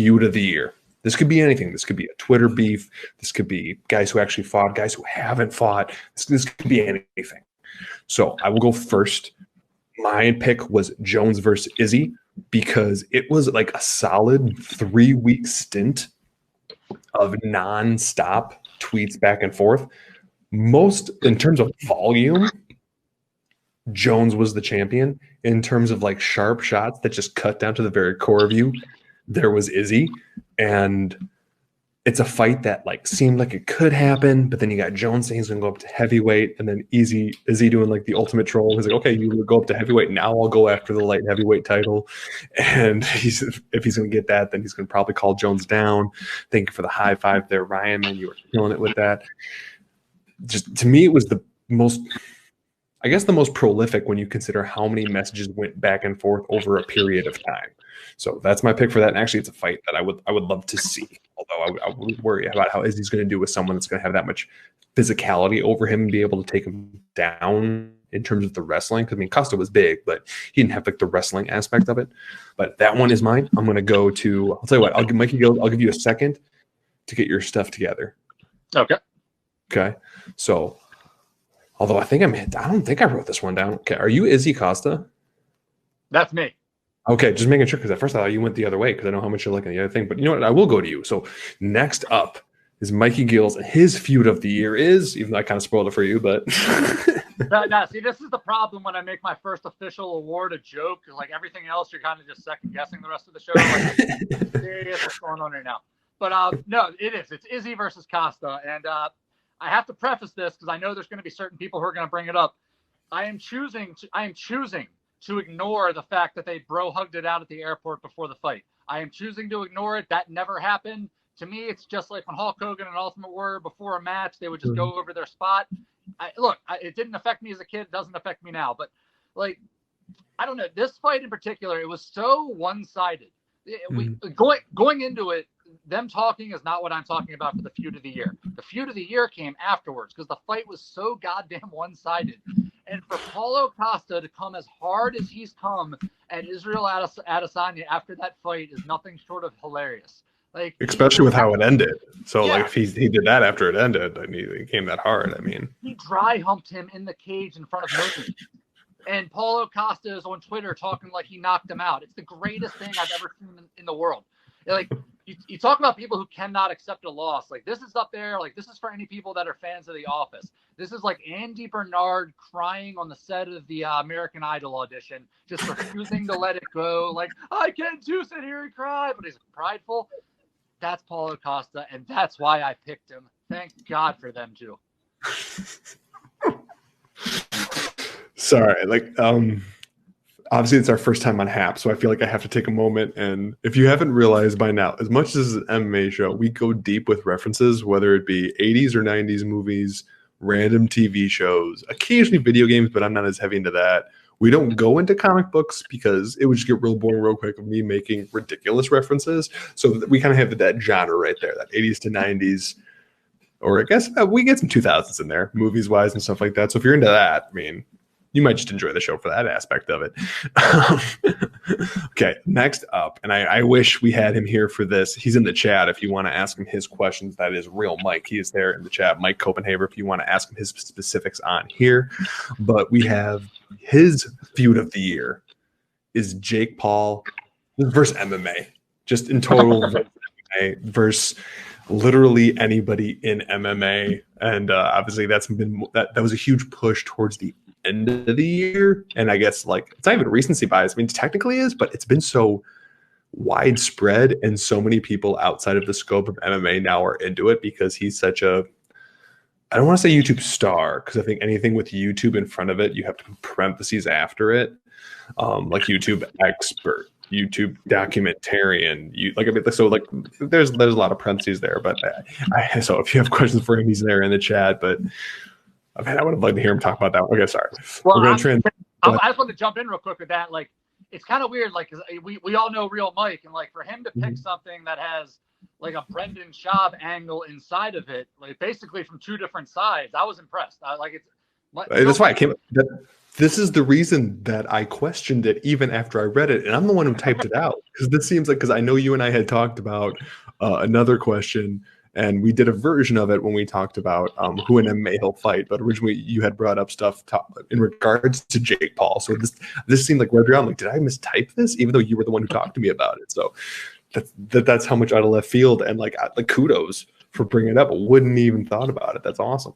feud of the year. This could be anything. This could be a Twitter beef. This could be guys who actually fought, guys who haven't fought. This could be anything. So I will go first. My pick was Jones versus Izzy because it was like a solid 3-week stint of nonstop tweets back and forth. Most in terms of volume, Jones was the champion. In terms of like sharp shots that just cut down to the very core of you, there was Izzy. And it's a fight that like seemed like it could happen, but then you got Jones saying he's gonna go up to heavyweight, and then Izzy doing like the ultimate troll. He's like, okay, you go up to heavyweight, now I'll go after the light heavyweight title. And if he's gonna get that, then he's gonna probably call Jones down. Thank you for the high five there, Ryan, man. You were killing it with that. Just to me, it was the most, I guess, the most prolific when you consider how many messages went back and forth over a period of time. So that's my pick for that. And actually, it's a fight that I would love to see. Although I would worry about how Izzy's going to do with someone that's going to have that much physicality over him and be able to take him down in terms of the wrestling. Because I mean, Costa was big, but he didn't have like the wrestling aspect of it. But that one is mine. I'm going to go to. I'll tell you what. I'll give Mikey Gilz. I'll give you a second to get your stuff together. Okay. Okay. So, although I don't think I wrote this one down. Okay. Are you Izzy Costa? That's me. Okay, just making sure, because at first I thought you went the other way because I know how much you're liking the other thing. But you know what? I will go to you. So next up is Mikey Gilz, and his feud of the year is, even though I kind of spoiled it for you, but no, see, this is the problem when I make my first official award a joke. Like everything else, you're kind of just second guessing the rest of the show. Like, serious, what's going on right now? But no, it is. It's Izzy versus Costa, and I have to preface this because I know there's going to be certain people who are going to bring it up. I am choosing to ignore the fact that they bro hugged it out at the airport before the fight. I am choosing to ignore it. That never happened. To me, it's just like when Hulk Hogan and Ultimate Warrior before a match, they would just go over their spot. It didn't affect me as a kid. It doesn't affect me now. But, like, I don't know. This fight in particular, it was so one-sided. Going into it, them talking is not what I'm talking about for the feud of the year. The feud of the year came afterwards because the fight was so goddamn one-sided. And for Paulo Costa to come as hard as he's come at Israel Adesanya after that fight is nothing short of hilarious. Like, especially with how it ended. So yeah. Like if he did that after it ended, and he came that hard. I mean, he dry humped him in the cage in front of millions. And Paulo Costa is on Twitter talking like he knocked him out. It's the greatest thing I've ever seen in the world. Like, you talk about people who cannot accept a loss. Like, this is up there. Like, this is for any people that are fans of The Office. This is like Andy Bernard crying on the set of the American Idol audition, just refusing to let it go. Like, I can't do sit here and cry, but he's prideful. That's Paulo Costa, and that's why I picked him. Thank God for them, too. Sorry, like, obviously it's our first time on HAP, so I feel like I have to take a moment. And if you haven't realized by now, as much as this is an MMA show, we go deep with references, whether it be 80s or 90s movies, random TV shows, occasionally video games, but I'm not as heavy into that. We don't go into comic books because it would just get real boring real quick of me making ridiculous references. So we kind of have that genre right there, that 80s to 90s, or I guess we get some 2000s in there, movies-wise and stuff like that. So if you're into that, I mean, you might just enjoy the show for that aspect of it. Okay, next up, and I wish we had him here for this. He's in the chat if you want to ask him his questions. That is Real Mike. He is there in the chat. Mike Copenhaver, if you want to ask him his specifics on here. But we have his feud of the year is Jake Paul versus MMA. Just in total MMA versus literally anybody in MMA. And obviously that was a huge push towards the end of the year, and I guess like it's not even recency bias. I mean, technically is, but it's been so widespread, and so many people outside of the scope of MMA now are into it because he's such a, I don't want to say YouTube star, because I think anything with YouTube in front of it, you have to put parentheses after it, like YouTube expert, YouTube documentarian. There's a lot of parentheses there, but so if you have questions for him, he's there in the chat, but. Man, I would have liked to hear him talk about that. Okay, sorry. Well, I just want to jump in real quick with that. Like, it's kind of weird. Like, 'cause we all know Real Mike, and like for him to pick something that has like a Brendan Schaub angle inside of it, like basically from two different sides, I was impressed. That's why I came. this is the reason that I questioned it even after I read it, and I'm the one who typed it out because this seems like, because I know you and I had talked about another question, and we did a version of it when we talked about who in MMA he'll fight. But originally, you had brought up stuff in regards to Jake Paul. So this seemed like right around. Like, did I mistype this? Even though you were the one who talked to me about it. So that's how much out of left field, and like kudos for bringing it up. I wouldn't even thought about it. That's awesome.